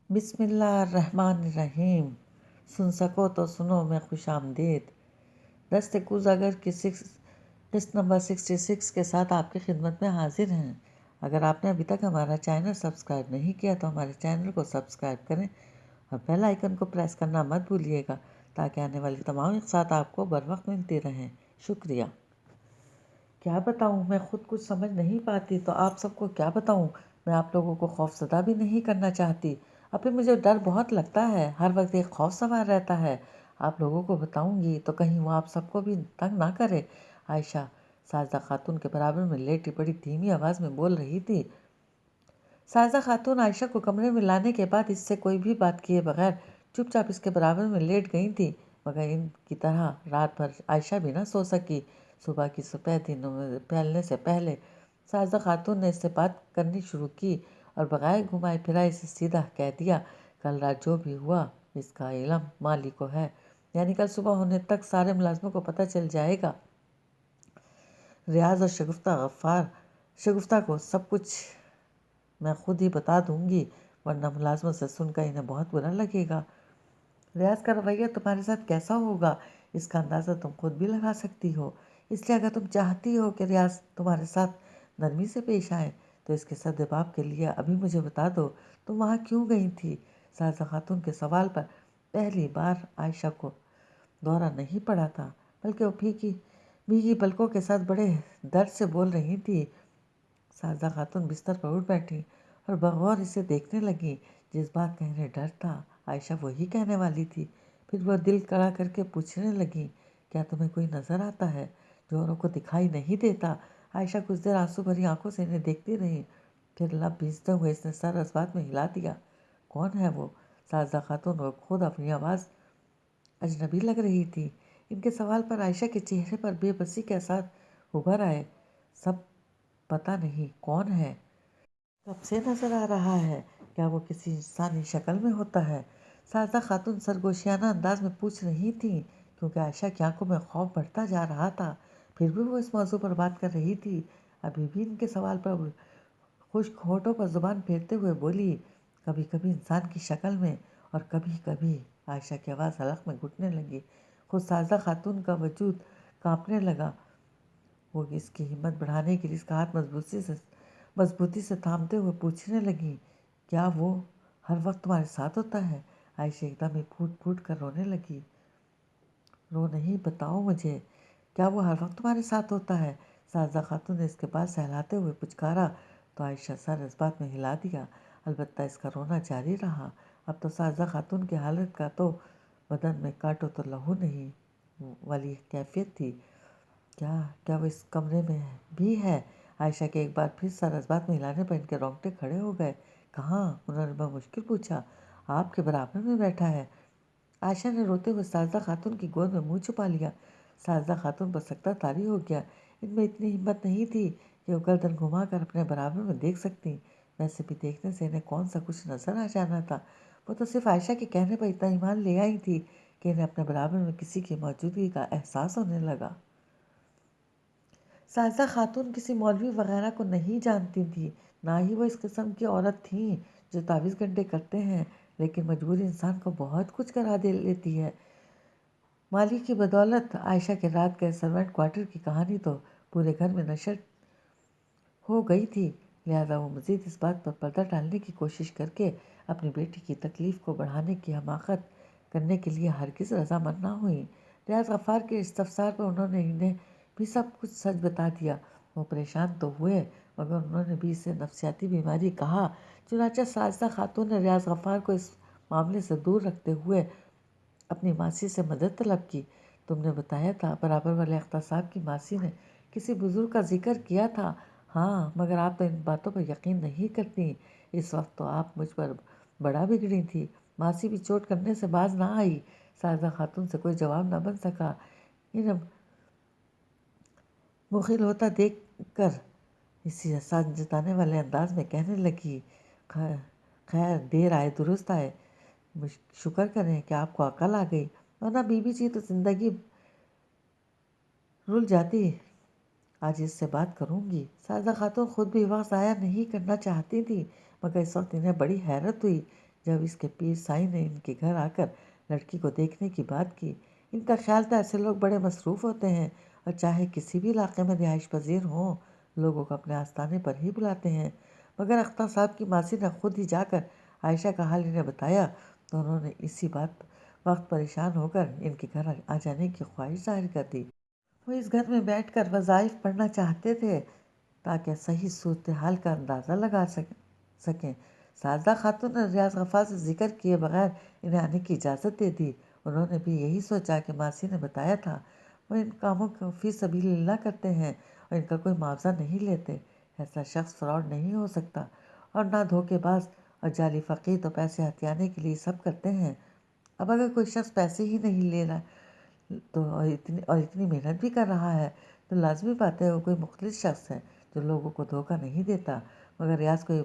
بسم اللہ الرحمن الرحیم۔ سن سکو تو سنو میں خوش آمدید۔ دست کوز اگر کی قسط نمبر 66 کے ساتھ آپ کی خدمت میں حاضر ہیں۔ اگر آپ نے ابھی تک ہمارا چینل سبسکرائب نہیں کیا تو ہمارے چینل کو سبسکرائب کریں اور بیل آئیکن کو پریس کرنا مت بھولیے گا تاکہ آنے والی تمام اقساط آپ کو بر وقت ملتی رہیں۔ شکریہ۔ کیا بتاؤں، میں خود کچھ سمجھ نہیں پاتی تو آپ سب کو کیا بتاؤں۔ میں آپ لوگوں کو خوف زدہ بھی نہیں کرنا چاہتی، اور پھر مجھے ڈر بہت لگتا ہے، ہر وقت ایک خوف سوار رہتا ہے۔ آپ لوگوں کو بتاؤں گی تو کہیں وہ آپ سب کو بھی تنگ نہ کرے۔ عائشہ ساجدہ خاتون کے برابر میں لیٹی بڑی دھیمی آواز میں بول رہی تھی۔ ساجدہ خاتون عائشہ کو کمرے میں لانے کے بعد اس سے کوئی بھی بات کیے بغیر چپ چاپ اس کے برابر میں لیٹ گئی تھی، مگر ان کی طرح رات بھر عائشہ بھی نہ سو سکی۔ صبح کی سفید پھیلنے سے پہلے ساجدہ خاتون نے اس سے بات کرنی شروع کی اور بغیر گھمائے پھرائے اسے سیدھا کہہ دیا، کل رات جو بھی ہوا اس کا علم مالی کو ہے، یعنی کل صبح ہونے تک سارے ملازموں کو پتہ چل جائے گا۔ ریاض اور شگفتہ کو سب کچھ میں خود ہی بتا دوں گی، ورنہ ملازموں سے سن کر انہیں بہت برا لگے گا۔ ریاض کا رویہ تمہارے ساتھ کیسا ہوگا اس کا اندازہ تم خود بھی لگا سکتی ہو، اس لیے اگر تم چاہتی ہو کہ ریاض تمہارے ساتھ نرمی سے پیش آئے تو اس کے سدباب کے لیے ابھی مجھے بتا دو، تم وہاں کیوں گئی تھی؟ ساجدہ خاتون کے سوال پر پہلی بار عائشہ کو دورہ نہیں پڑا تھا، بلکہ وہ بھیگی پلکوں کے ساتھ بڑے درد سے بول رہی تھی۔ ساجدہ خاتون بستر پر اٹھ بیٹھی اور بغور اسے دیکھنے لگی۔ جس بات کا انہیں ڈر تھا عائشہ وہی کہنے والی تھی۔ پھر وہ دل کڑا کر کے پوچھنے لگی، کیا تمہیں کوئی نظر آتا ہے جو اوروں کو دکھائی نہیں دیتا؟ عائشہ کچھ دیر آنسو بھری آنکھوں سے انہیں دیکھتی رہی، پھر لب بھیجتے ہوئے اس نے سر اس بات میں ہلا دیا۔ کون ہے وہ؟ ساجدہ خاتون کو خود اپنی آواز اجنبی لگ رہی تھی۔ ان کے سوال پر عائشہ کے چہرے پر بے بسی کے اثر ابھر آئے۔ سب پتہ نہیں کون ہے، کب سے نظر آ رہا ہے، کیا وہ کسی انسانی شکل میں ہوتا ہے؟ ساجدہ خاتون سرگوشیانہ انداز میں پوچھ رہی تھی، کیونکہ عائشہ کی آنکھوں میں خوف بڑھتا جا رہا تھا۔ پھر بھی وہ اس موضوع پر بات کر رہی تھی۔ ابھی بھی ان کے سوال پر خشک ہونٹوں پر زبان پھیرتے ہوئے بولی، کبھی کبھی انسان کی شکل میں اور کبھی کبھی۔ عائشہ کی آواز حلق میں گھٹنے لگی۔ خود ساجدہ خاتون کا وجود کانپنے لگا۔ وہ اس کی ہمت بڑھانے کے لیے اس کا ہاتھ مضبوطی سے تھامتے ہوئے پوچھنے لگی، کیا وہ ہر وقت تمہارے ساتھ ہوتا ہے؟ عائشہ ایک دم ہی پھوٹ پھوٹ کر رونے لگی۔ رو نہیں، بتاؤ مجھے، کیا وہ ہر وقت تمہارے ساتھ ہوتا ہے؟ ساجدہ خاتون نے اس کے بال سہلاتے ہوئے پچکارا تو عائشہ سر اس بات میں ہلا دیا، البتہ اس کا رونا جاری رہا۔ اب تو ساجدہ خاتون کی حالت کا تو بدن میں کاٹو تو لہو نہیں والی کیفیت تھی۔ کیا وہ اس کمرے میں بھی ہے؟ عائشہ کے ایک بار پھر سر اس بات میں ہلانے پر ان کے رونگٹے کھڑے ہو گئے۔ کہاں؟ انہوں نے بمشکل پوچھا۔ آپ کے برابر میں بیٹھا ہے۔ عائشہ نے روتے ہوئے ساجدہ خاتون کی گود میں منہ چھپا لیا۔ ساجدہ خاتون پر سکتہ طاری ہو گیا۔ ان میں اتنی ہمت نہیں تھی کہ وہ گردن گھما کر اپنے برابر میں دیکھ سکتی، ویسے بھی دیکھنے سے انہیں کون سا کچھ نظر آ جانا تھا۔ وہ تو صرف عائشہ کے کہنے پر اتنا ایمان لے آئی تھی کہ انہیں اپنے برابر میں کسی کی موجودگی کا احساس ہونے لگا۔ ساجدہ خاتون کسی مولوی وغیرہ کو نہیں جانتی تھی، نہ ہی وہ اس قسم کی عورت تھیں جو 24 گھنٹے کرتے ہیں، لیکن مجبوری انسان کو بہت کچھ کرا دے لیتی ہے۔ مالی کی بدولت عائشہ کے رات کے سروینٹ کوارٹر کی کہانی تو پورے گھر میں نشر ہو گئی تھی، لہذا وہ مزید اس بات پر پردہ ڈالنے کی کوشش کر کے اپنی بیٹی کی تکلیف کو بڑھانے کی حماقت کرنے کے لیے ہرگز رضامند نہ ہوئیں۔ ریاض غفار کے استفسار پر انہوں نے انہیں بھی سب کچھ سچ بتا دیا۔ وہ پریشان تو ہوئے، مگر انہوں نے بھی اسے نفسیاتی بیماری کہا۔ چنانچہ ساجدہ خاتون نے ریاض غفار کو اس معاملے سے دور رکھتے ہوئے اپنی ماسی سے مدد طلب کی۔ تم نے بتایا تھا برابر والے اختر صاحب کی ماسی نے کسی بزرگ کا ذکر کیا تھا؟ ہاں، مگر آپ تو ان باتوں پر یقین نہیں کرتی۔ اس وقت تو آپ مجھ پر بڑا بگڑی تھی۔ ماسی بھی چوٹ کرنے سے باز نہ آئی۔ ساجدہ خاتون سے کوئی جواب نہ بن سکا۔ انہیں مخل ہوتا دیکھ کر اسی احساس جتانے والے انداز میں کہنے لگی، خیر دیر آئے درست آئے، شکر کریں کہ آپ کو عقل آ گئی، ورنہ بی بی جی تو زندگی رول جاتی۔ آج اس سے بات کروں گی۔ ساجدہ خاتون خود بھی وقت ضائع نہیں کرنا چاہتی تھی، مگر اس وقت انہیں بڑی حیرت ہوئی جب اس کے پیر سائی نے ان کے گھر آ کر لڑکی کو دیکھنے کی بات کی۔ ان کا خیال تھا ایسے لوگ بڑے مصروف ہوتے ہیں اور چاہے کسی بھی علاقے میں رہائش پذیر ہوں لوگوں کو اپنے آستانے پر ہی بلاتے ہیں، مگر اختر صاحب کی ماسی نے خود ہی جا کر عائشہ کا حال انہیں بتایا تو انہوں نے اسی بات وقت پریشان ہو کر ان کے گھر آ جانے کی خواہش ظاہر کر دی۔ وہ اس گھر میں بیٹھ کر وظائف پڑھنا چاہتے تھے تاکہ صحیح صورتحال کا اندازہ لگا سکیں۔ ساجدہ خاتون نے ریاض غفار سے ذکر کیے بغیر انہیں آنے کی اجازت دے دی۔ انہوں نے بھی یہی سوچا کہ ماسی نے بتایا تھا وہ ان کاموں کو فی سبیل اللہ کرتے ہیں اور ان کا کوئی معاوضہ نہیں لیتے۔ ایسا شخص فراڈ نہیں ہو سکتا اور نہ دھوکے باز اور جعلی فقیر تو پیسے ہتھیانے کے لیے سب کرتے ہیں۔ اب اگر کوئی شخص پیسے ہی نہیں لے رہا تو اور اتنی محنت بھی کر رہا ہے تو لازمی بات ہے وہ کوئی مخلص شخص ہے جو لوگوں کو دھوکہ نہیں دیتا، مگر ریاض کو یہ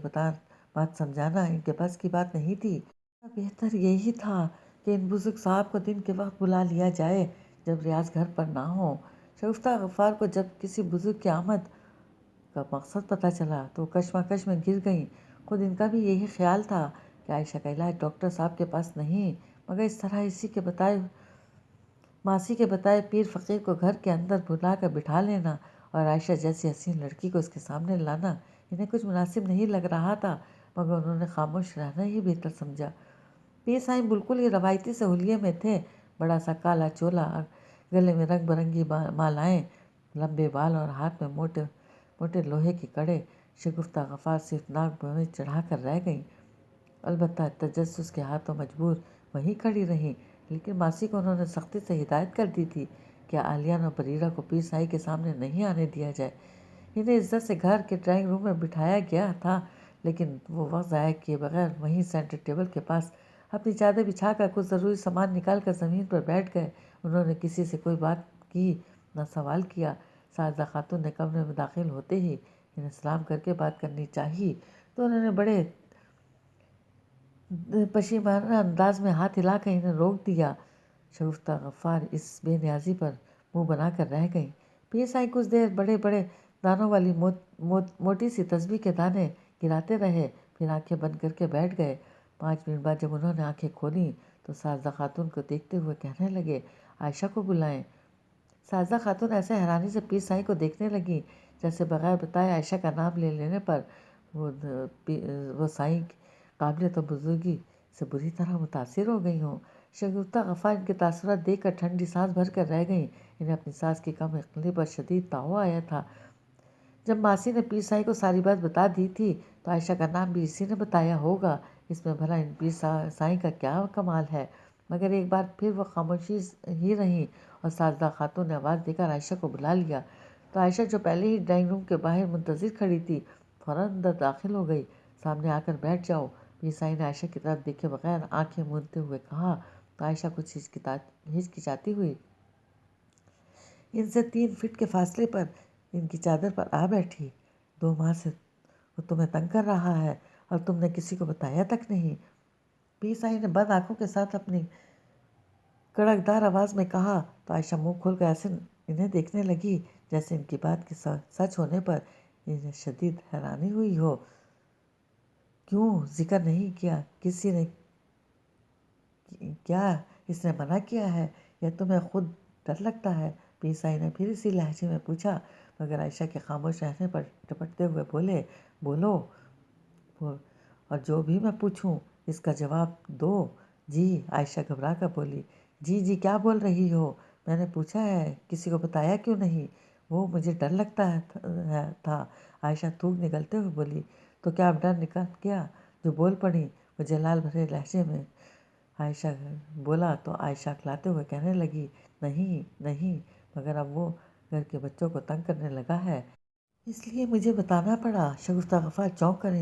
بات سمجھانا ان کے بس کی بات نہیں تھی۔ بہتر یہی تھا کہ ان بزرگ صاحب کو دن کے وقت بلا لیا جائے جب ریاض گھر پر نہ ہو۔ شگفتہ غفار کو جب کسی بزرگ کی آمد کا مقصد پتہ چلا تو وہ کشمکش میں گر گئیں۔ خود ان کا بھی یہی خیال تھا کہ عائشہ کا علاج ڈاکٹر صاحب کے پاس نہیں، مگر اس طرح ماسی کے بتائے پیر فقیر کو گھر کے اندر بلا کر بٹھا لینا اور عائشہ جیسی حسین لڑکی کو اس کے سامنے لانا انہیں کچھ مناسب نہیں لگ رہا تھا، مگر انہوں نے خاموش رہنا ہی بہتر سمجھا۔ پیر سائیں بالکل ہی روایتی سہولیے میں تھے، بڑا سا کالا چولا، گلے میں رنگ برنگی مالائیں، لمبے بال اور ہاتھ میں موٹے لوہے کے کڑے۔ شگفتہ غفار صرف ناک میں چڑھا کر رہ گئیں، البتہ تجسس کے ہاتھوں مجبور وہیں کھڑی رہیں، لیکن ماسی کو انہوں نے سختی سے ہدایت کر دی تھی کہ عالیان اور بریرہ کو پیر سائی کے سامنے نہیں آنے دیا جائے۔ انہیں عزت سے گھر کے ڈرائنگ روم میں بٹھایا گیا تھا، لیکن وہ وقت ضائع کیے بغیر وہیں سینٹر ٹیبل کے پاس اپنی چادر بچھا کر کچھ ضروری سامان نکال کر زمین پر بیٹھ گئے۔ انہوں نے کسی سے کوئی بات کی نہ سوال کیا۔ ساجدہ خاتون نے کمرے میں داخل ہوتے ہی انہیں سلام کر کے بات کرنی چاہی تو انہوں نے بڑے پشیمانہ انداز میں ہاتھ ہلا کر انہیں روک دیا۔ شگفتہ غفار اس بے نیازی پر منہ بنا کر رہ گئیں۔ پیر سائی کچھ دیر بڑے بڑے دانوں والی موٹی سی تسبیح کے دانے گراتے رہے، پھر آنکھیں بند کر کے بیٹھ گئے۔ 5 منٹ بعد جب انہوں نے آنکھیں کھولیں تو ساجدہ خاتون کو دیکھتے ہوئے کہنے لگے، عائشہ کو بلائیں۔ ساجدہ خاتون ایسے حیرانی سے پیر سائی کو دیکھنے لگیں جیسے بغیر بتائے عائشہ کا نام لے لینے پر وہ سائی قابلیت اور بزرگی سے بری طرح متاثر ہو گئی ہوں۔ شگفتہ غفار ان کے تاثرات دیکھ کر ٹھنڈی سانس بھر کر رہ گئیں۔ انہیں اپنی ساس کی کم عقلی پر شدید تاؤ آیا تھا۔ جب ماسی نے پیر سائی کو ساری بات بتا دی تھی تو عائشہ کا نام بھی اسی نے بتایا ہوگا، اس میں بھلا ان پیر سائی کا کیا کمال ہے؟ مگر ایک بار پھر وہ خاموشی ہی رہیں اور ساجدہ خاتون نے آواز دے کر عائشہ کو بلا لیا تو عائشہ جو پہلے ہی ڈرائنگ روم کے باہر منتظر کھڑی تھی فوراً اندر داخل ہو گئی۔ سامنے آ کر بیٹھ جاؤ، پیر سائی نے عائشہ کی طرف دیکھے بغیر آنکھیں موندتے ہوئے کہا تو عائشہ کچھ ہچکچاتی ہوئی ان سے 3 فٹ کے فاصلے پر ان کی چادر پر آ بیٹھی۔ 2 ماہ سے وہ تمہیں تنگ کر رہا ہے اور تم نے کسی کو بتایا تک نہیں۔ پیر سائی نے بند آنکھوں کے ساتھ اپنی کڑکدار آواز میں کہا تو عائشہ منہ کھول کر ایسے انہیں دیکھنے لگی جیسے ان کی بات کے سچ ہونے پر انہیں شدید حیرانی ہوئی ہو۔ کیوں ذکر نہیں کیا؟ کسی نے کیا اس نے منع کیا ہے یا تمہیں خود ڈر لگتا ہے؟ پیر سائی نے پھر اسی لہجے میں پوچھا، مگر عائشہ کے خاموش رہنے پر ٹپٹتے ہوئے بولے، بولو اور جو بھی میں پوچھوں اس کا جواب دو۔ جی، عائشہ گھبرا کر بولی، جی کیا بول رہی ہو؟ میں نے پوچھا ہے کسی کو بتایا کیوں نہیں؟ وہ مجھے ڈر لگتا تھا۔ عائشہ تھوک نگلتے ہوئے بولی، تو کیا اب ڈر نکل گیا جو بول پڑی؟ وہ جلال بھرے لہجے میں عائشہ بولا تو عائشہ اکھلاتے ہوئے کہنے لگی، نہیں، مگر اب وہ گھر کے بچوں کو تنگ کرنے لگا ہے، اس لیے مجھے بتانا پڑا۔ شگفتہ غفار چونک کر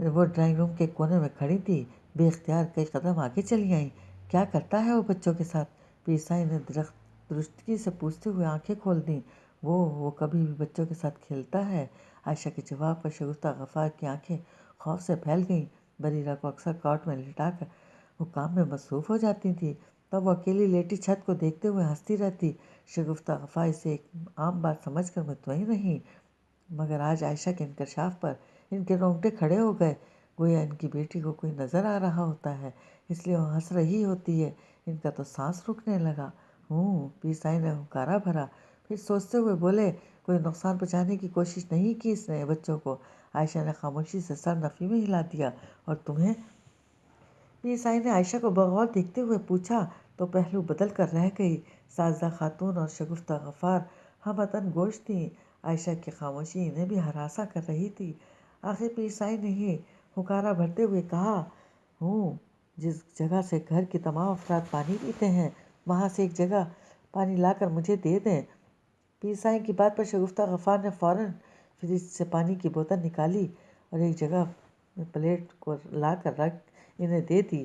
وہ ڈرائنگ روم کے کونے میں کھڑی تھی، بے اختیار کئی قدم آگے چلی آئیں۔ کیا کرتا ہے وہ بچوں کے ساتھ؟ پیر سائی نے درستگی سے پوچھتے ہوئے آنکھیں کھول دیں۔ وہ کبھی بھی بچوں کے ساتھ کھیلتا ہے۔ عائشہ کے جواب پر شگفتہ غفار کی آنکھیں خوف سے پھیل گئیں۔ بریرہ کو اکثر کاٹ میں لٹا کر وہ کام میں مصروف ہو جاتی تھی، تب وہ اکیلی لیٹی چھت کو دیکھتے ہوئے ہنستی رہتی۔ شگفتہ غفار اسے ایک عام بات سمجھ کر مطمئن رہیں، مگر آج عائشہ کے انکشاف پر ان کے رونگٹے کھڑے ہو گئے۔ گویا ان کی بیٹی کو کوئی نظر آ رہا ہوتا ہے، اس لیے وہ ہنس رہی ہوتی ہے۔ ان کا تو سانس رکنے لگا۔ پیر سائی نے ہنکارا بھرا، پھر سوچتے ہوئے بولے، کوئی نقصان پہنچانے کی کوشش نہیں کی اس نے بچوں کو؟ عائشہ نے خاموشی سے سر نفی میں ہلا دیا۔ اور تمہیں؟ پیر سائی نے عائشہ کو بغور دیکھتے ہوئے پوچھا تو پہلو بدل کر رہ گئی۔ ساجدہ خاتون اور شگفتہ غفار ہم وطن گوش تھیں۔ عائشہ کی خاموشی انہیں بھی ہراساں کر رہی تھی۔ آخر پیر سائی نے ہی ہنکارا بھرتے ہوئے کہا، جس جگہ سے گھر کے تمام افراد پانی پیتے ہیں وہاں سے ایک جگہ پانی لا کر مجھے دے دیں۔ پیر سائی کی بات پر شگفتہ غفار نے فوراً فریج سے پانی کی بوتل نکالی اور ایک جگہ پلیٹ کو لا کر رکھ انہیں دے دی۔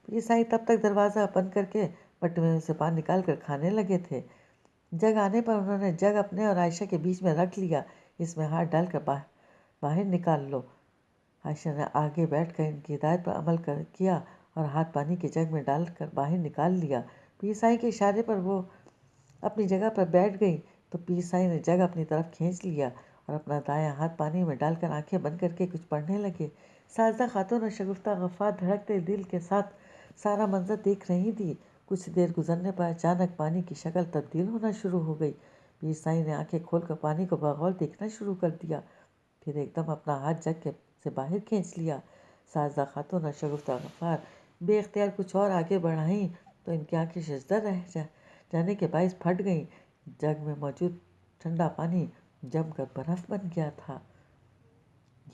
پیر سائی تب تک دروازہ بند کر کے بٹوے میں سے پانی نکال کر کھانے لگے تھے۔ جگ آنے پر انہوں نے جگ اپنے اور عائشہ کے بیچ میں رکھ لیا۔ اس میں ہاتھ ڈال کر باہر نکال لو۔ عائشہ نے آگے بیٹھ کر ان کی ہدایت پر عمل کیا اور ہاتھ پانی کے جگ میں ڈال کر باہر نکال لیا۔ پیر سائی کے اشارے پر وہ اپنی جگہ پر بیٹھ گئی تو پیر سائی نے جگ اپنی طرف کھینچ لیا اور اپنا دایاں ہاتھ پانی میں ڈال کر آنکھیں بند کر کے کچھ پڑھنے لگے۔ ساجدہ خاتون اور شگفتہ غفار دھڑکتے دل کے ساتھ سارا منظر دیکھ رہی تھی۔ کچھ دیر گزرنے پر اچانک پانی کی شکل تبدیل ہونا شروع ہو گئی۔ پیر سائی نے آنکھیں کھول کر پانی کو بغور دیکھنا شروع کر دیا، پھر ایک دم اپنا ہاتھ جگ سے باہر کھینچ لیا۔ ساجدہ خاتون اور شگفتہ غفار بے اختیار کچھ اور آگے بڑھائیں تو ان کی آنکھیں ششدر رہ جانے کے باعث پھٹ گئیں۔ جگ میں موجود ٹھنڈا پانی جم کر برف بن گیا تھا۔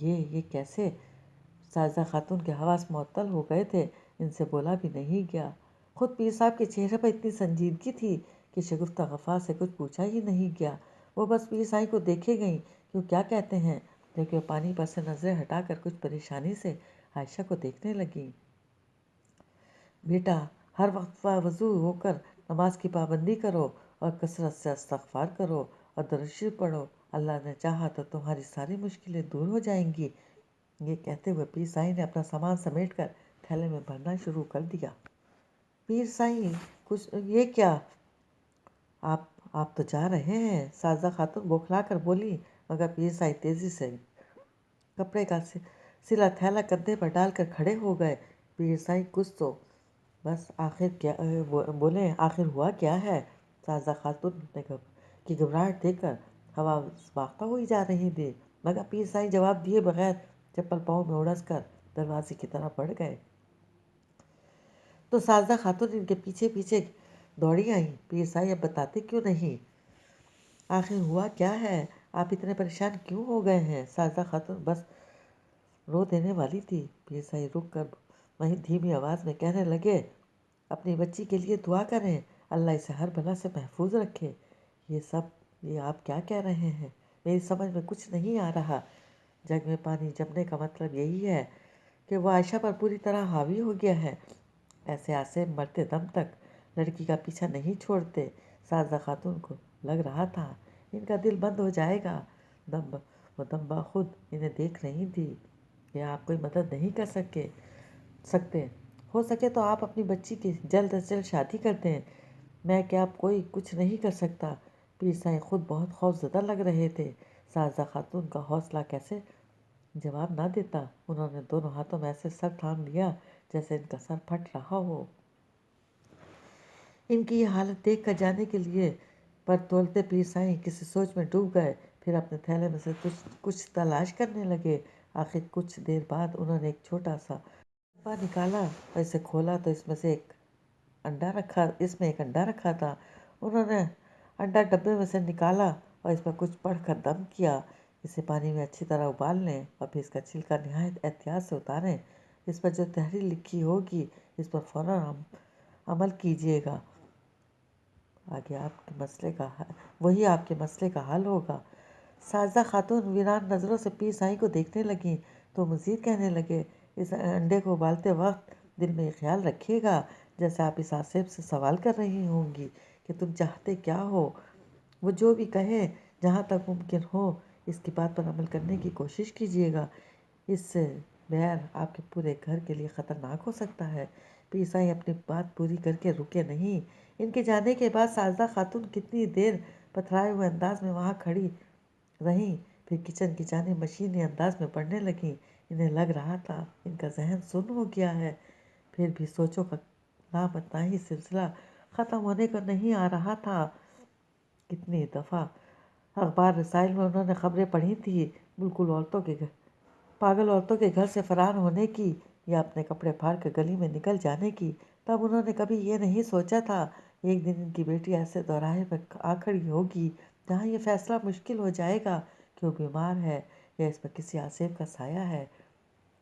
یہ کیسے؟ ساجدہ خاتون کے حواس معطل ہو گئے تھے، ان سے بولا بھی نہیں گیا۔ خود پیر صاحب کے چہرے پر اتنی سنجیدگی تھی کہ شگفتہ غفار سے کچھ پوچھا ہی نہیں گیا۔ وہ بس پیر سائی کو دیکھے گئیں کہ وہ کیا کہتے ہیں، جبکہ وہ پانی پر سے نظریں ہٹا کر کچھ پریشانی سے عائشہ کو دیکھنے لگیں۔ بیٹا، ہر وقت وضو ہو کر نماز کی پابندی کرو اور کثرت سے استغفار کرو اور درود شریف پڑھو۔ اللہ نے چاہا تو تمہاری ساری مشکلیں دور ہو جائیں گی۔ یہ کہتے ہوئے پیر سائی نے اپنا سامان سمیٹ کر تھیلے میں بھرنا شروع کر دیا۔ پیر سائی، یہ کیا؟ آپ تو جا رہے ہیں، ساجدہ خاتون بوکھلا کر بولی، مگر پیر سائی تیزی سے کپڑے کا سلا تھیلا کندھے پر ڈال کر کھڑے ہو گئے۔ پیر سائی کچھ تو بس آخر کیا بولے، آخر ہوا کیا ہے؟ ساجدہ خاتون کی گھبراہٹ دیکھ کر ہوا باختہ ہوئی جا رہی تھی، مگر پیر سائی جواب دیے بغیر چپل پاؤں میں اڑس کر دروازے کی طرف بڑھ گئے تو ساجدہ خاتون ان کے پیچھے پیچھے دوڑی آئیں۔ پیر سائی اب بتاتے کیوں نہیں؟ آخر ہوا کیا ہے؟ آپ اتنے پریشان کیوں ہو گئے ہیں؟ ساجدہ خاتون بس رو دینے والی تھی۔ پیر سائی رک کر وہیں دھیمی آواز میں کہنے لگے، اپنی بچی کے لیے دعا کریں، اللہ اسے ہر بلا سے محفوظ رکھے۔ یہ آپ کیا کہہ رہے ہیں؟ میری سمجھ میں کچھ نہیں آ رہا۔ جگ میں پانی جمنے کا مطلب یہی ہے کہ وہ عائشہ پر پوری طرح حاوی ہو گیا ہے۔ ایسے عاصم مرتے دم تک لڑکی کا پیچھا نہیں چھوڑتے۔ ساجدہ خاتون کو لگ رہا تھا ان کا دل بند ہو جائے گا۔ وہ دم بخود انہیں دیکھ رہی تھی کہ آپ کوئی مدد نہیں کر سکتے۔ ہو سکے تو آپ اپنی بچی کی جلد از جلد شادی کر دیں۔ میں کیا کچھ نہیں کر سکتا؟ پیر سائی خود بہت خوف زدہ لگ رہے تھے۔ ساجدہ خاتون کا حوصلہ کیسے جواب نہ دیتا۔ انہوں نے دونوں ہاتھوں میں ایسے سر تھام لیا جیسے ان کا سر پھٹ رہا ہو۔ ان کی یہ حالت دیکھ کر جانے کے لیے پر تولتے پیر سائی کسی سوچ میں ڈوب گئے، پھر اپنے تھیلے میں سے کچھ تلاش کرنے لگے۔ آخر کچھ دیر بعد انہوں نے ایک چھوٹا سا ڈبہ نکالا اور اسے کھولا تو اس میں ایک انڈا رکھا تھا۔ انہوں نے انڈا ڈبے میں سے نکالا اور اس پر کچھ پڑھ کر دم کیا۔ اسے پانی میں اچھی طرح ابال لیں اور پھر اس کا چھلکا نہایت احتیاط سے اتاریں۔ اس پر جو تحریر لکھی ہوگی اس پر فوراً عمل کیجیے گا، آگے وہی آپ کے مسئلے کا حل ہوگا۔ ساجدہ خاتون ویران نظروں سے پیر سائی کو دیکھنے لگیں تو مزید کہنے لگے، اس انڈے کو ابالتے وقت دل میں یہ خیال رکھیے گا جیسے آپ اس عاصم سے سوال کر رہی ہوں گی کہ تم چاہتے کیا ہو۔ وہ جو بھی کہے جہاں تک ممکن ہو اس کی بات پر عمل کرنے کی کوشش کیجیے گا، اس سے بیر آپ کے پورے گھر کے لیے خطرناک ہو سکتا ہے۔ پیر سائی اپنی بات پوری کر کے رکے نہیں۔ ان کے جانے کے بعد ساجدہ خاتون کتنی دیر پتھرائے ہوئے انداز میں وہاں کھڑی رہیں، پھر کچن کی جانب مشینی انداز میں بڑھنے لگیں۔ انہیں لگ رہا تھا ان کا ذہن سن ہو گیا ہے، پھر بھی سوچوں کا لامتناہی سلسلہ ختم ہونے کو نہیں آ رہا تھا۔ کتنی دفعہ اخبار رسائل میں انہوں نے خبریں پڑھی تھی، بالکل پاگل عورتوں کے گھر سے فرار ہونے کی یا اپنے کپڑے پھاڑ کر گلی میں نکل جانے کی۔ تب انہوں نے کبھی یہ نہیں سوچا تھا ایک دن ان کی بیٹی ایسے دوراہے میں آ کھڑی ہوگی جہاں یہ فیصلہ مشکل ہو جائے گا کہ وہ بیمار ہے یا اس پر کسی آسیب کا سایہ ہے۔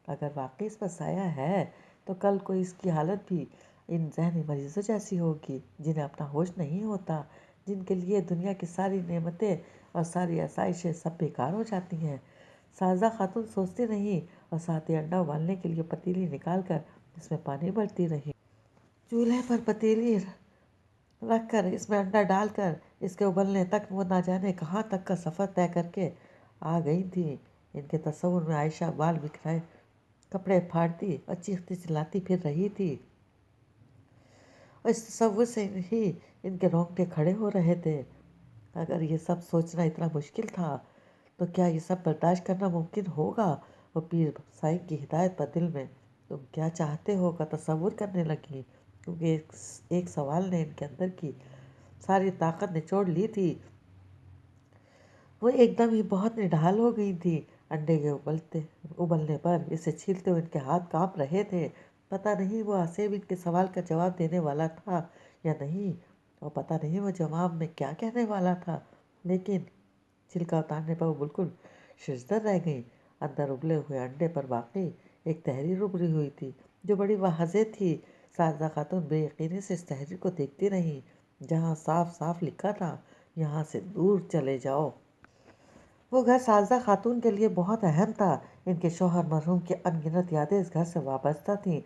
اگر واقعی اس پر سایہ ہے تو کل کو اس کی حالت بھی ان ذہنی مریضوں جیسی ہوگی جنہیں اپنا ہوش نہیں ہوتا، جن کے لیے دنیا کی ساری نعمتیں اور ساری آسائشیں سب بیکار ہو جاتی ہیں۔ ساجدہ خاتون سوچتی رہیں اور ساتھ ہی انڈا ابالنے کے لیے پتیلی نکال کر اس میں پانی بھرتی رہی۔ چولہے پر پتیلی رکھ کر اس میں انڈا ڈال کر اس کے ابلنے تک وہ نہ جانے کہاں تک کا سفر طے کر کے آ گئی تھی۔ ان کے تصور میں عائشہ بال بکھرائے کپڑے پھاڑتی اور چیختی چلاتی پھر رہی تھی، اور اس تصور سے ہی ان کے رونگٹے کھڑے ہو رہے تھے۔ اگر یہ سب سوچنا اتنا مشکل تھا تو کیا یہ سب برداشت کرنا ممکن ہوگا؟ وہ پیر سائیں کی ہدایت پر دل میں تم کیا چاہتے ہو کا تصور کرنے لگی، کیونکہ ایک سوال نے ان کے اندر کی ساری طاقت نچوڑ لی تھی۔ وہ ایک دم ہی بہت نڈھال ہو گئی تھی۔ انڈے کے ابلنے پر اسے چھیلتے ہوئے ان کے ہاتھ کانپ رہے تھے۔ پتہ نہیں وہ آسیب ان کے سوال کا جواب دینے والا تھا یا نہیں، اور پتہ نہیں وہ جواب میں کیا کہنے والا تھا، لیکن چھلکا اتارنے پر وہ بالکل ششدر رہ گئی۔ اندر ابلے ہوئے انڈے پر واقعی ایک تحریر ابری ہوئی تھی جو بڑی واضح تھی۔ ساجدہ خاتون بے یقینی سے اس تحریر کو دیکھتی رہیں، جہاں صاف صاف لکھا تھا یہاں سے دور چلے جاؤ۔ وہ گھر ساجدہ خاتون کے لیے بہت اہم تھا۔ ان کے شوہر مرحوم کی ان گنت یادیں اس گھر سے وابستہ تھیں،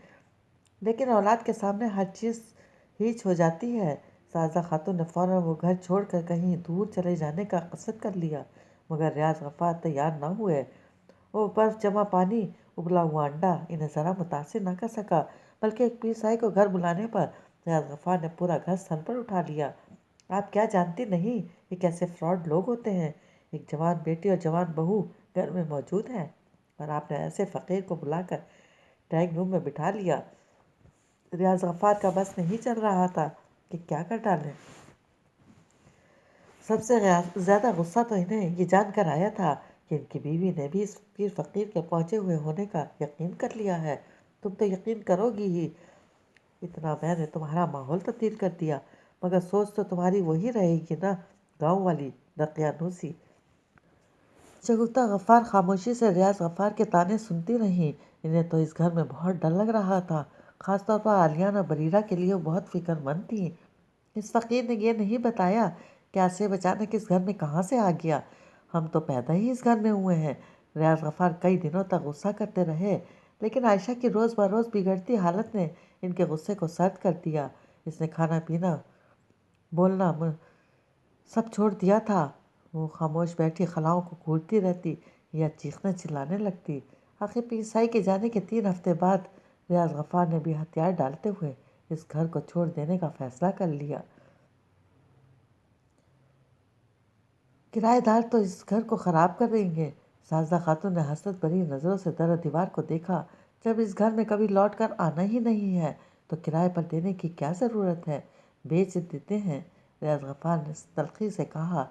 لیکن اولاد کے سامنے ہر چیز ہیچ ہو جاتی ہے۔ ساجدہ خاتون نے فوراً وہ گھر چھوڑ کر کہیں دور چلے جانے کا قصد کر لیا، مگر ریاض غفار تیار نہ ہوئے۔ وہ برف جمع پانی، ابلا ہوا انڈا انہیں ذرا متاثر نہ کر سکا، بلکہ ایک پیر سائی کو گھر بلانے پر ریاض غفار نے پورا گھر سر پر اٹھا لیا۔ آپ کیا جانتی نہیں یہ کیسے فراڈ لوگ ہوتے ہیں؟ ایک جوان بیٹی اور جوان بہو گھر میں موجود ہیں اور آپ نے ایسے فقیر کو بلا کر ڈرائنگ روم میں بٹھا لیا۔ ریاض غفار کا بس نہیں چل رہا تھا کہ کیا کر ڈالیں۔ سب سے زیادہ غصہ تو انہیں یہ جان کر آیا تھا کہ ان کی بیوی نے بھی اس پیر فقیر کے پہنچے ہوئے ہونے کا یقین کر لیا ہے۔ تم تو یقین کرو گی ہی، اتنا میں نے تمہارا ماحول تبدیل کر دیا، مگر سوچ تو تمہاری وہی رہے گی نا، گاؤں والی دقیانوسی۔ شگفتہ غفار خاموشی سے ریاض غفار کے طعنے سنتی رہیں۔ انہیں تو اس گھر میں بہت ڈر لگ رہا تھا، خاص طور پر عالیان اور بریرہ کے لیے وہ بہت فکر مند تھیں۔ اس فقیر نے یہ نہیں بتایا کہ آصف اچانک اس گھر میں کہاں سے آ گیا۔ ہم تو پیدا ہی اس گھر میں ہوئے ہیں۔ ریاض غفار کئی دنوں تک غصہ کرتے رہے، لیکن عائشہ کی روز بروز بگڑتی حالت نے ان کے غصے کو سرد کر دیا۔ اس نے کھانا پینا بولنا سب چھوڑ دیا تھا۔ وہ خاموش بیٹھی خلاؤں کو گھورتی رہتی یا چیخنے چلانے لگتی۔ آخر پیر سائی کے جانے کے 3 ہفتے بعد ریاض غفار نے بھی ہتھیار ڈالتے ہوئے اس گھر کو چھوڑ دینے کا فیصلہ کر لیا۔ کرایہ دار تو اس گھر کو خراب کر دیں گے۔ ساجدہ خاتون نے حسرت بھری نظروں سے در و دیوار کو دیکھا۔ جب اس گھر میں کبھی لوٹ کر آنا ہی نہیں ہے تو کرائے پر دینے کی کیا ضرورت ہے، بیچ دیتے ہیں، ریاض غفار نے تلخی سے کہا۔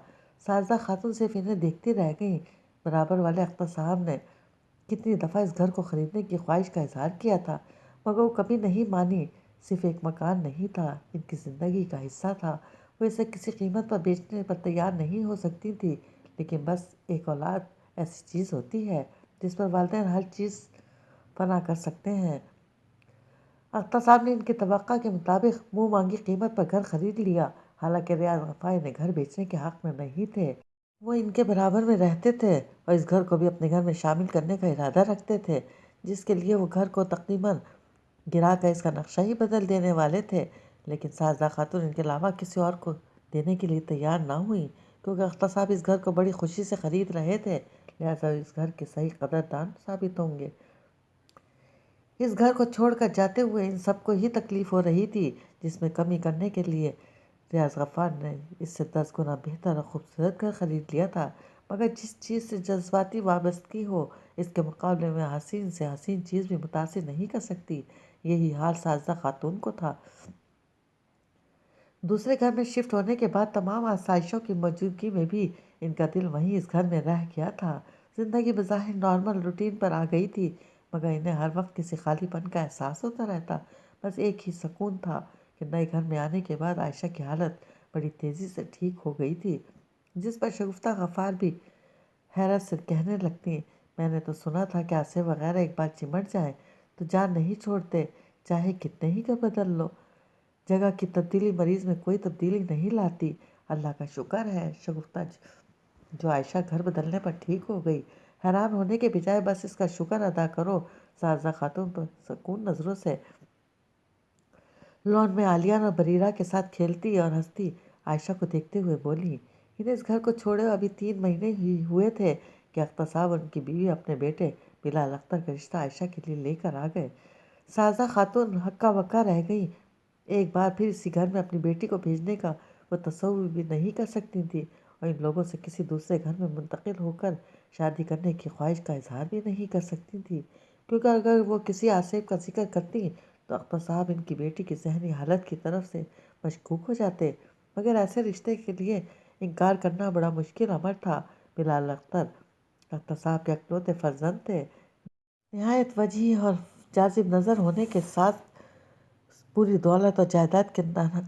ساجدہ خاتون صرف انہیں دیکھتی رہ گئیں۔ برابر والے اختر صاحب نے کتنی دفعہ اس گھر کو خریدنے کی خواہش کا اظہار کیا تھا، مگر وہ کبھی نہیں مانی۔ صرف ایک مکان نہیں تھا، ان کی زندگی کا حصہ تھا۔ وہ اسے کسی قیمت پر بیچنے پر تیار نہیں ہو سکتی تھی، لیکن بس ایک اولاد ایسی چیز ہوتی ہے جس پر والدین ہر چیز فنا کر سکتے ہیں۔ اختر صاحب نے ان کی توقع کے مطابق منہ مانگی قیمت پر گھر خرید لیا، حالانکہ ریاض غفار انہیں گھر بیچنے کے حق میں نہیں تھے۔ وہ ان کے برابر میں رہتے تھے اور اس گھر کو بھی اپنے گھر میں شامل کرنے کا ارادہ رکھتے تھے، جس کے لیے وہ گھر کو تقریباً گرا کر اس کا نقشہ ہی بدل دینے والے تھے۔ لیکن ساجدہ خاتون ان کے علاوہ کسی اور کو دینے کے لیے تیار نہ ہوئی، کیونکہ اختر صاحب اس گھر کو بڑی خوشی سے خرید رہے تھے، لہٰذا اس گھر کے صحیح قدردان ثابت ہوں گے۔ اس گھر کو چھوڑ کر جاتے ہوئے ان سب کو ہی تکلیف ہو رہی تھی، جس میں کمی کرنے کے لیے ریاض غفار نے اس سے 10 گنا بہتر اور خوبصورت گھر خرید لیا تھا۔ مگر جس چیز سے جذباتی وابستگی ہو اس کے مقابلے میں حسین سے حسین چیز بھی متاثر نہیں کر سکتی۔ یہی حال ساجدہ خاتون کو تھا۔ دوسرے گھر میں شفٹ ہونے کے بعد تمام آسائشوں کی موجودگی میں بھی ان کا دل وہیں اس گھر میں رہ گیا تھا۔ زندگی بظاہر نارمل روٹین پر آ گئی تھی، مگر انہیں ہر وقت کسی خالی پن کا احساس ہوتا رہتا۔ بس ایک ہی سکون تھا کہ نئے گھر میں آنے کے بعد عائشہ کی حالت بڑی تیزی سے ٹھیک ہو گئی تھی، جس پر شگفتہ غفار بھی حیرت سے کہنے لگتی، میں نے تو سنا تھا کہ آصف وغیرہ ایک بار چمٹ جائیں تو جان نہیں چھوڑتے، چاہے کتنے ہی گھر بدل لو۔ جگہ کی تبدیلی مریض میں کوئی تبدیلی نہیں لاتی۔ اللہ کا شکر ہے شگفتہ جو عائشہ گھر بدلنے پر ٹھیک ہو گئی۔ حیران ہونے کے بجائے بس اس کا شکر ادا کرو۔ ساجدہ خاتون پر سکون نظروں سے لون میں عالیہ اور بریرہ کے ساتھ کھیلتی اور ہنستی عائشہ کو دیکھتے ہوئے بولی، انہیں اس گھر کو چھوڑے ابھی 3 مہینے ہی ہوئے تھے کہ اختر صاحب اور ان کی بیوی اپنے بیٹے بلال اختر کا رشتہ عائشہ کے لیے لے کر آ گئے۔ ساجدہ خاتون ہکا بکا رہ گئی۔ ایک بار پھر اسی گھر میں اپنی بیٹی کو بھیجنے کا وہ تصور بھی نہیں کر سکتی تھی، اور ان لوگوں سے کسی دوسرے گھر میں منتقل ہو کر شادی کرنے کی خواہش کا اظہار بھی نہیں کر سکتی تھی، کیونکہ اگر وہ کسی آصف کا ذکر کرتی تو اختر صاحب ان کی بیٹی کی ذہنی حالت کی طرف سے مشکوک ہو جاتے۔ مگر ایسے رشتے کے لیے انکار کرنا بڑا مشکل امر تھا۔ بلال اختر اختر صاحب کے اکلوتے فرزند تھے، نہایت وجیح اور جاذب نظر ہونے کے ساتھ پوری دولت اور جائیداد کے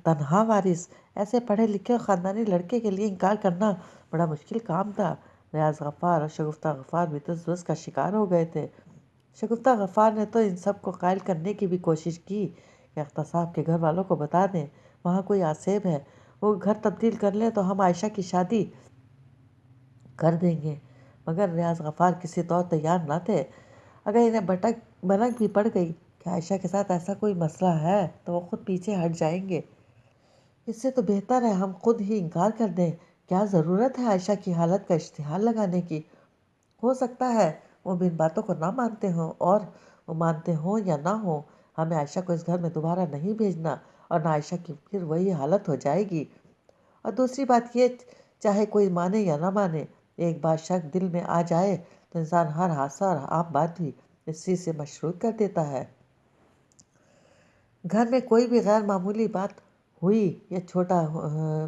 تنہا وارث۔ ایسے پڑھے لکھے اور خاندانی لڑکے کے لیے انکار کرنا بڑا مشکل کام تھا۔ ریاض غفار اور شگفتہ غفار بھی تجویز کا شکار ہو گئے تھے۔ شگفتہ غفار نے تو ان سب کو قائل کرنے کی بھی کوشش کی کہ اختر صاحب کے گھر والوں کو بتا دیں وہاں کوئی آصف ہے، وہ گھر تبدیل کر لیں تو ہم عائشہ کی شادی کر دیں گے، مگر ریاض غفار کسی طور تیار نہ تھے۔ اگر انہیں بھنک بھی پڑ گئی کہ عائشہ کے ساتھ ایسا کوئی مسئلہ ہے تو وہ خود پیچھے ہٹ جائیں گے۔ اس سے تو بہتر ہے ہم خود ہی انکار کر دیں، کیا ضرورت ہے عائشہ کی حالت کا اشتہار لگانے کی؟ ہو سکتا ہے وہ بھی ان باتوں کو نہ مانتے ہوں، اور وہ مانتے ہوں یا نہ ہوں، ہمیں عائشہ کو اس گھر میں دوبارہ نہیں بھیجنا، اور نہ عائشہ کی پھر وہی حالت ہو جائے گی۔ اور دوسری بات یہ، چاہے کوئی مانے یا نہ مانے، ایک بار شک دل میں آ جائے تو انسان ہر حادثہ اور عام بات بھی اس چیز سے مشروط کر دیتا ہے۔ گھر میں کوئی بھی غیر معمولی بات ہوئی یا چھوٹا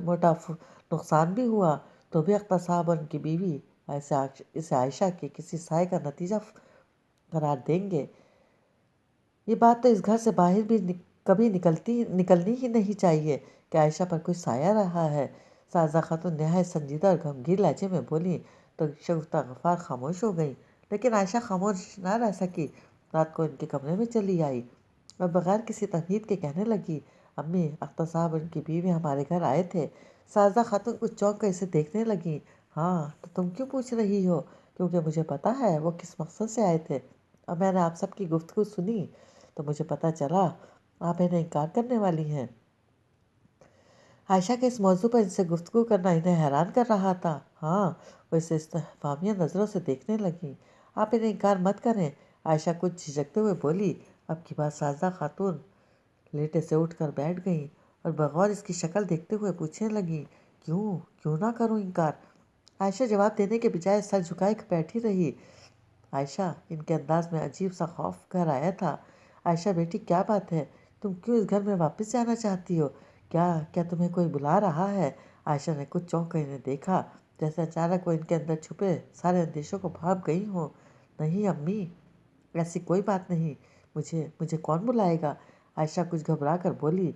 موٹا نقصان بھی ہوا تو بھی اختر صاحب اور ان کی بیوی اسے عائشہ کے کسی سائے کا نتیجہ قرار دیں گے۔ یہ بات تو اس گھر سے باہر بھی کبھی نکلنی ہی نہیں چاہیے کہ عائشہ پر کوئی سایہ رہا ہے۔ ساجدہ خاتون نہایت سنجیدہ اور گمگین لہجے میں بولی تو شگفتہ غفار خاموش ہو گئی، لیکن عائشہ خاموش نہ رہ سکی۔ رات کو ان کے کمرے میں چلی آئی اور بغیر کسی تمہید کے کہنے لگی، امی اختر صاحب اور ان کی بیوی ہمارے گھر آئے تھے۔ ساجدہ خاتون کچھ چونک کر اسے دیکھنے لگی، ہاں تو تم کیوں پوچھ رہی ہو؟ کیونکہ مجھے پتہ ہے وہ کس مقصد سے آئے تھے، اور میں نے آپ سب کی گفتگو سنی تو مجھے پتہ چلا آپ انہیں انکار کرنے والی ہیں۔ عائشہ کے اس موضوع پر ان سے گفتگو کرنا انہیں حیران کر رہا تھا۔ ہاں، وہ اسے استفہامیہ نظروں سے دیکھنے لگیں۔ آپ انہیں انکار مت کریں، عائشہ کچھ جھجکتے ہوئے بولی۔ اب کی بات ساجدہ خاتون لیٹے سے اٹھ کر بیٹھ گئیں اور بغور اس کی شکل دیکھتے ہوئے پوچھنے لگیں، کیوں نہ کروں انکار؟ عائشہ جواب دینے کے بجائے سر جھکائے بیٹھی رہی۔ عائشہ، ان کے انداز میں عجیب سا خوف گھر آیا تھا۔ عائشہ بیٹی، کیا بات ہے؟ تم کیوں اس گھر میں واپس جانا چاہتی ہو؟ کیا تمہیں کوئی بلا رہا ہے؟ عائشہ نے کچھ چونک کر انہیں دیکھا، جیسے اچانک وہ ان کے اندر چھپے سارے اندیشوں کو بھانپ گئی ہوں۔ نہیں امی، ایسی کوئی بات نہیں، مجھے کون بلائے گا؟ عائشہ کچھ گھبرا کر بولی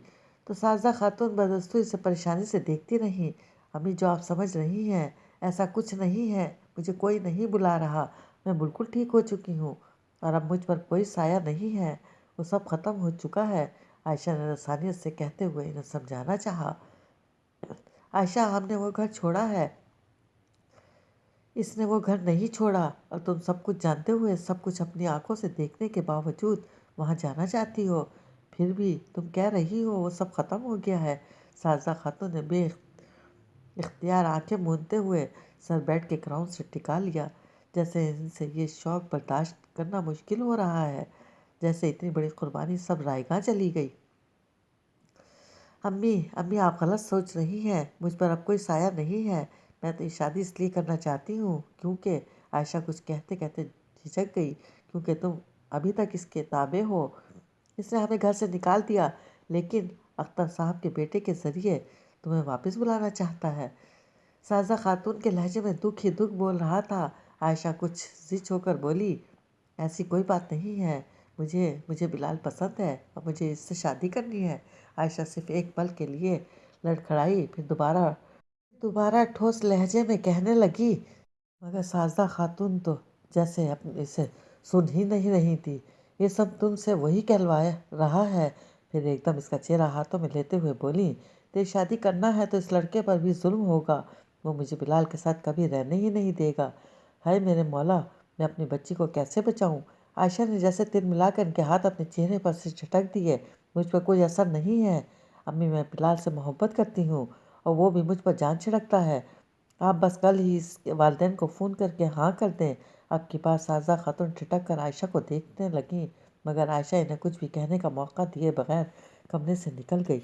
تو ساجدہ خاتون بدستور اسے پریشانی سے دیکھتی رہیں۔ امی، جو آپ سمجھ رہی ہیں ایسا کچھ نہیں ہے، مجھے کوئی نہیں بلا رہا، میں بالکل ٹھیک ہو چکی ہوں، اور اب مجھ پر کوئی سایہ نہیں ہے، وہ سب ختم ہو چکا ہے۔ عائشہ نے رسانیت سے کہتے ہوئے انہیں سمجھانا چاہا، عائشہ ہم نے وہ گھر چھوڑا ہے، اس نے وہ گھر نہیں چھوڑا، اور تم سب کچھ جانتے ہوئے سب کچھ اپنی آنکھوں سے دیکھنے کے باوجود وہاں جانا چاہتی ہو، پھر بھی تم کہہ رہی ہو وہ سب ختم ہو گیا ہے۔ ساجدہ خاتون نے بے اختیار آنکھیں موندتے ہوئے سر بیڈ کے کراؤن سے ٹکا لیا، جیسے ان سے یہ شوق برداشت کرنا مشکل ہو رہا ہے، جیسے اتنی بڑی قربانی سب رائیگاں چلی گئی۔ امی آپ غلط سوچ رہی ہیں، مجھ پر اب کوئی سایہ نہیں ہے، میں تو یہ شادی اس لیے کرنا چاہتی ہوں کیونکہ عائشہ کچھ کہتے کہتے جھجک گئی، کیونکہ تم ابھی تک اس کے تابع ہو، اس نے ہمیں گھر سے نکال دیا، لیکن اختر صاحب کے بیٹے کے ذریعے تمہیں واپس بلانا چاہتا ہے۔ سازا خاتون کے لہجے میں دکھ ہی دکھ بول رہا تھا۔ عائشہ کچھ زچ ہو کر بولی، ایسی کوئی بات نہیں ہے، مجھے بلال پسند ہے اور مجھے اس سے شادی کرنی ہے۔ عائشہ صرف ایک پل کے لیے لڑکھڑائی، پھر دوبارہ ٹھوس لہجے میں کہنے لگی، مگر سازا خاتون تو جیسے اپنے سے سن ہی نہیں رہی تھی، یہ سب تم سے وہی کہلوا رہا ہے۔ پھر ایک دم اس کا چہرہ ہاتھوں میں لیتے ہوئے بولی، تیری شادی کرنا ہے تو اس لڑکے پر بھی ظلم ہوگا، وہ مجھے بلال کے ساتھ کبھی رہنے ہی نہیں دے گا۔ ہائے میرے مولا، میں اپنی بچی کو کیسے بچاؤں؟ عائشہ نے جیسے تیر ملا کر ان کے ہاتھ اپنے چہرے پر سے جھٹک دیے۔ مجھ پر کوئی اثر نہیں ہے امی، میں بلال سے محبت کرتی ہوں اور وہ بھی مجھ پر جان چھڑکتا ہے۔ آپ بس کل ہی اس کے والدین کو فون کر کے ہاں کر دیں۔ اب کی بات سازا خاتون ٹھٹک کر عائشہ کو دیکھنے لگیں، مگر عائشہ انہیں کچھ بھی کہنے کا موقع دیے بغیر کمرے سے نکل گئی۔